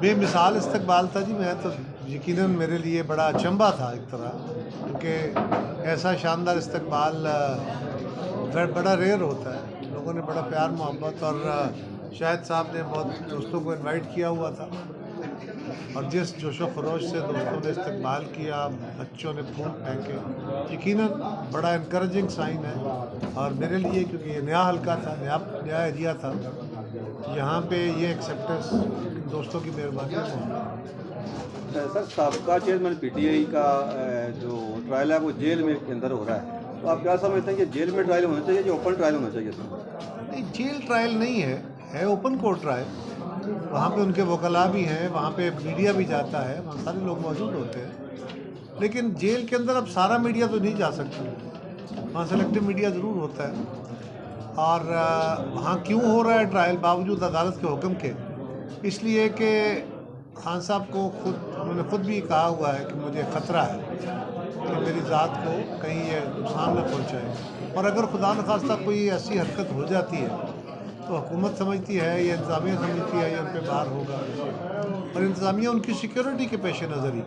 बेमिसाल इस्तकबाल था जी। मैं तो यकीनन मेरे लिए बड़ा अचंभा था एक तरह, क्योंकि ऐसा शानदार इस्तकबाल बड़ा रेयर होता है। लोगों ने बड़ा प्यार मोहब्बत और शाहिद साहब ने बहुत दोस्तों को इनवाइट किया हुआ था, और जिस जोशो खरोश से दोस्तों ने इस्तकबाल किया, बच्चों ने फूल फेंके, यकीनन बड़ा इनकरेजिंग साइन है। और मेरे लिए, क्योंकि ये नया हल्का था, नया एरिया था, यहाँ पे ये एक्सेप्टेंस दोस्तों की मेहरबानी है। सर, साबका चेयरमैन पीटीआई का जो ट्रायल है वो जेल में के अंदर हो रहा है, तो आप क्या समझते हैं कि जेल में ट्रायल होना चाहिए या ओपन ट्रायल होना चाहिए सर? नहीं, जेल ट्रायल नहीं है ओपन कोर्ट ट्रायल। वहाँ पे उनके वकला भी हैं, वहाँ पे मीडिया भी जाता है, वहाँ सारे लोग मौजूद होते हैं। लेकिन जेल के अंदर अब सारा मीडिया तो नहीं जा सकता, वहाँ सेलेक्टिव मीडिया ज़रूर होता है। और वहाँ क्यों हो रहा है ट्रायल बावजूद अदालत के हुक्म के? इसलिए कि खान साहब को उन्होंने खुद भी कहा हुआ है कि मुझे ख़तरा है कि मेरी ज़ात को कहीं ये नुकसान न पहुँचाए। और अगर खुदा न खास्ता कोई ऐसी हरकत हो जाती है तो हुकूमत समझती है या इंतज़ामिया समझती है या उन पर बार होगा, और इंतज़ामिया उनकी सिक्योरिटी के पेश नज़र ही।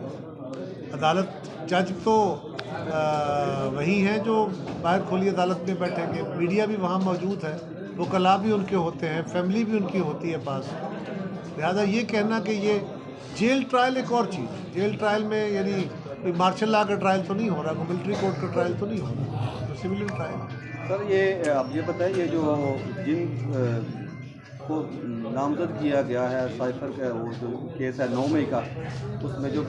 अदालत जज तो वही हैं जो बाहर खुली अदालत में बैठेंगे, मीडिया भी वहाँ मौजूद है, वकला भी उनके होते हैं, फैमिली भी उनकी होती है पास। लिहाजा ये कहना कि ये जेल ट्रायल एक और चीज़, जेल ट्रायल में यानी मार्शल लॉ का ट्रायल तो नहीं हो रहा, मिलिट्री कोर्ट का ट्रायल तो नहीं हो रहा, तो सिविल ट्रायल। सर, ये आप ये बताएं, ये जो जिन को नामजद किया गया है साइफर का वो जो केस है 9 मई का, उसमें जो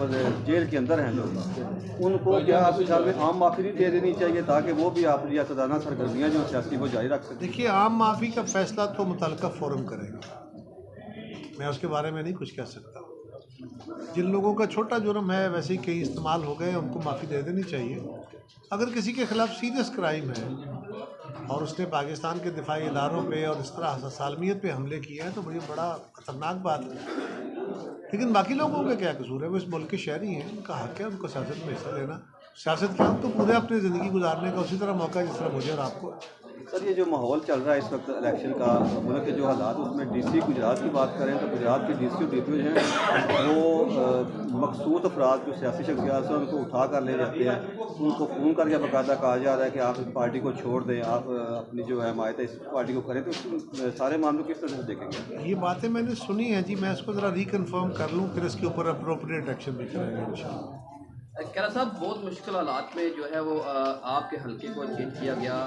जेल के अंदर हैं लोग, उनको क्या आपके ख्याल में आम माफ़ी नहीं दे देनी चाहिए ताकि वो भी आप रियासताना सरगर्मियाँ जो सियासी वो जारी रख सकें? देखिए, आम माफ़ी का फैसला तो मुतल्लिका फोरम करेगा, मैं उसके बारे में नहीं कुछ कह सकता। जिन लोगों का छोटा जुर्म है वैसे ही कई इस्तेमाल हो गए, उनको माफ़ी दे देनी चाहिए। अगर किसी के ख़िलाफ़ सीरियस क्राइम है और उसने पाकिस्तान के दिफाई इदारों पे और इस तरह सालमियत पे हमले किए हैं तो मुझे बड़ा ख़तरनाक बात है। लेकिन बाकी लोगों का क्या कसूर है? वो इस मुल्क के शहरी हैं, उनका हक़ है उनको सियासत में हिस्सा लेना। सियासत क्या, तो पूरे अपनी ज़िंदगी गुजारने का उसी तरह मौका जिस तरह मुझे और आपको। सर, ये जो माहौल चल रहा है इस वक्त इलेक्शन का, मुल्क के जो हालात, उसमें डीसी गुजरात की बात करें तो गुजरात के डीसी और डीपीओ जो हैं वो मखसूस अफराद जो सियासी शख्सियात हैं उनको उठा कर ले जाते हैं, उनको फ़ोन करके बाकायदा कहा जा रहा है कि आप इस पार्टी को छोड़ दें, आप अपनी जो है हमायत है इस पार्टी को करें। तो सारे मामलों किस तरह से देखेंगे? ये बातें मैंने सुनी हैं जी, मैं इसको ज़रा रिकन्फर्म कर लूँ, फिर इसके ऊपर अप्रोप्रिएट एक्शन भी करेंगे इंशाल्लाह। कैरा साहब, बहुत मुश्किल हालात में जो है वो आपके हल्के को चेंज किया गया।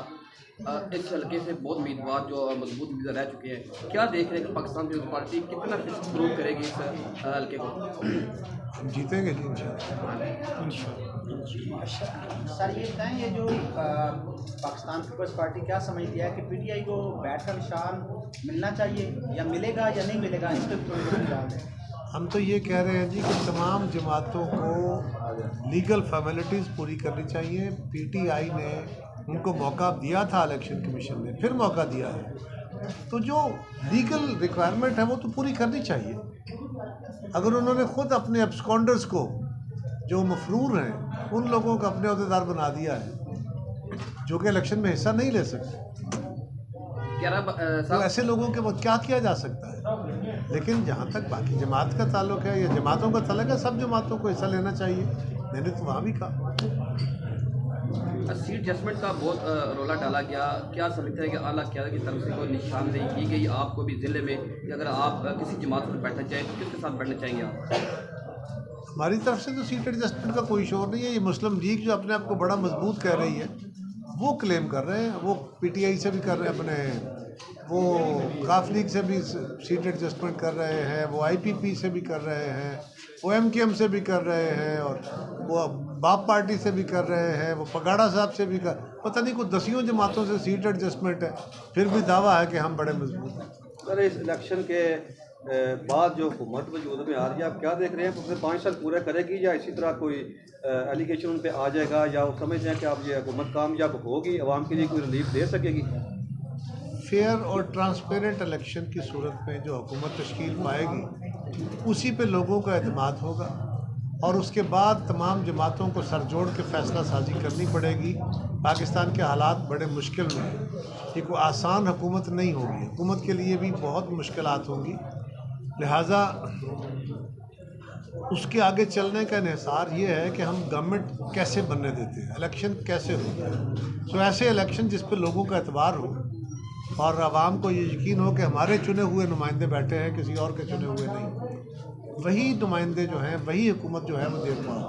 इस हल्के से बहुत उम्मीदवार जो मजबूत उम्मीदवार रह चुके हैं, क्या देख रहे हैं कि पाकिस्तान पीपल्स पार्टी कितना प्रूव करेगी इस हल्के को? हम जीतेंगे जी इंशाल्लाह। सर, ये बताएं, ये जो पाकिस्तान पीपल्स पार्टी क्या समझती है कि पीटीआई को बैठ का निशान मिलना चाहिए या मिलेगा या नहीं मिलेगा, इस पर ख्याल है? हम तो ये कह रहे हैं जी कि तमाम जमातों को लीगल फॉर्मेलिटीज़ पूरी करनी चाहिए। पीटीआई ने उनको मौका दिया था, इलेक्शन कमीशन ने फिर मौका दिया है, तो जो लीगल रिक्वायरमेंट है वो तो पूरी करनी चाहिए। अगर उन्होंने ख़ुद अपने एब्सकॉन्डर्स को जो मफरूर हैं उन लोगों को अपने अहदेदार बना दिया है जो कि इलेक्शन में हिस्सा नहीं ले सकते, तो ऐसे लोगों के बाद क्या किया जा सकता है? लेकिन जहाँ तक बाकी जमात का ताल्लुक है या जमातों का ताल्लुक है, सब जमातों को हिस्सा लेना चाहिए। मैंने तो वहाँ भी कहा। सीट एडजस्टमेंट का बहुत रोला डाला गया, क्या समझते हैं कि आला क़यादत की तरफ से कोई निशानदेही की गई आपको भी ज़िले में कि अगर आप किसी जमात पर बैठना चाहें तो किसके साथ बैठना चाहेंगे आप? हमारी तरफ से तो सीट एडजस्टमेंट का कोई शोर नहीं है। ये मुस्लिम लीग जो अपने आप को बड़ा मजबूत कह रही है वो क्लेम कर रहे हैं, वो पीटीआई से भी कर रहे हैं, अपने वो काफ लीग से भी सीट एडजस्टमेंट कर रहे हैं, वो आईपीपी से भी कर रहे हैं, वो एमकेएम से भी कर रहे हैं, और वो बाप पार्टी से भी कर रहे हैं, वो पगाड़ा साहब से भी पता नहीं कुछ दसियों जमातों से सीट एडजस्टमेंट है, फिर भी दावा है कि हम बड़े मजबूत हैं। सर, इस इलेक्शन के बाद जो हुकूमत वजूद में आ रही है, आप क्या देख रहे हैं? उसने 5 साल पूरा करेगी या इसी तरह कोई एलिगेशन उन पे आ जाएगा, या वो समझते हैं कि आप ये हुकूमत कामयाब होगी, आवाम के लिए कोई रिलीफ दे सकेगी? फेयर और ट्रांसपेरेंट इलेक्शन की सूरत में जो हुकूमत तश्कील पाएगी उसी पे लोगों का एतमाद होगा, और उसके बाद तमाम जमातों को सर जोड़ के फ़ैसला साजी करनी पड़ेगी। पाकिस्तान के हालात बड़े मुश्किल में हैं, ये कोई आसान हुकूमत नहीं होगी, हुकूमत के लिए भी बहुत मुश्किलात होंगी। लिहाजा उसके आगे चलने का इन्हिसार ये है कि हम गवर्नमेंट कैसे बनने देते हैं, इलेक्शन कैसे होता है। सो ऐसे इलेक्शन जिस पर लोगों का एतबार हो और आवाम को ये यकीन हो कि हमारे चुने हुए नुमाइंदे बैठे हैं, किसी और के चुने हुए नहीं, वही नुमाइंदे जो हैं, वही हुकूमत जो है वो देख पाओ।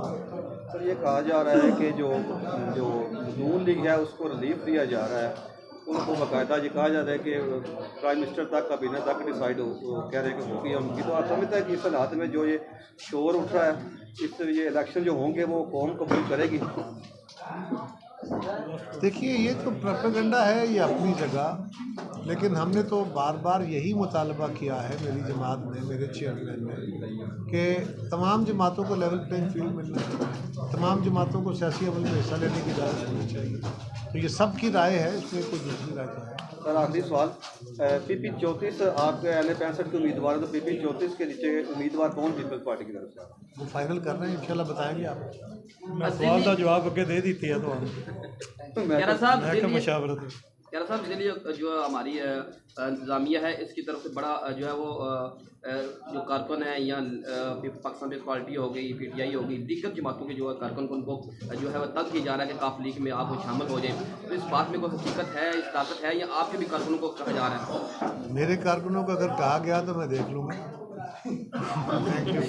सर ये कहा जा रहा है कि जो जो नून लीग है उसको रिलीफ दिया जा रहा है, उनको बाकायदा ये कहा जा रहा है कि प्राइम मिनिस्टर तक कैबिनेट तक डिसाइड हो, तो कह रहे हैं कि होगी उनकी। तो आप समझते हैं कि इस हालात में जो ये शोर उठ रहा है, इससे ये इलेक्शन जो होंगे वो कौम कबूल करेगी? देखिए, ये तो प्रोपेगेंडा है ये अपनी जगह, लेकिन हमने तो बार बार यही मुतालबा किया है, मेरी जमात ने, मेरे चेयरमैन ने, कि तमाम जमातों को लेवल प्लेइंग फील्ड मिलना चाहिए, तमाम जमातों को सियासी अमल में हिस्सा लेने की इजाज़त होनी चाहिए। तो ये सब की राय है, इसमें कोई दूसरी राय तो है। सर आखिरी सवाल, PP 34 आपके LA 65 के उम्मीदवार हैं, तो PP 34 के नीचे उम्मीदवार कौन पीपल्स पार्टी की तरफ से आप? वो फाइनल कर रहे हैं, इंशाल्लाह बताएंगे आपको। मैं सवाल का जवाब अगे दे दी है तो यारा साहब मैं मशावरत यारा साहब इसलिए जो हमारी इंतज़ामिया है इसकी तरफ से बड़ा जो है वो जो कारकुन है या पाकिस्तान पीपल्स पार्टी हो गई, PTI हो गई, दिग्गज जमातों के जो कारकुन उनको जो है वो तंग किया जा रहा है कि काफ लीग में आप शामिल हो जाए। तो इस बात में कोई हकीकत है, इस ताकत है, या आपके भी कारकुनों को कहा जा रहा है? मेरे कारकुनों को अगर कहा गया तो मैं देख लूँगा। Thank you.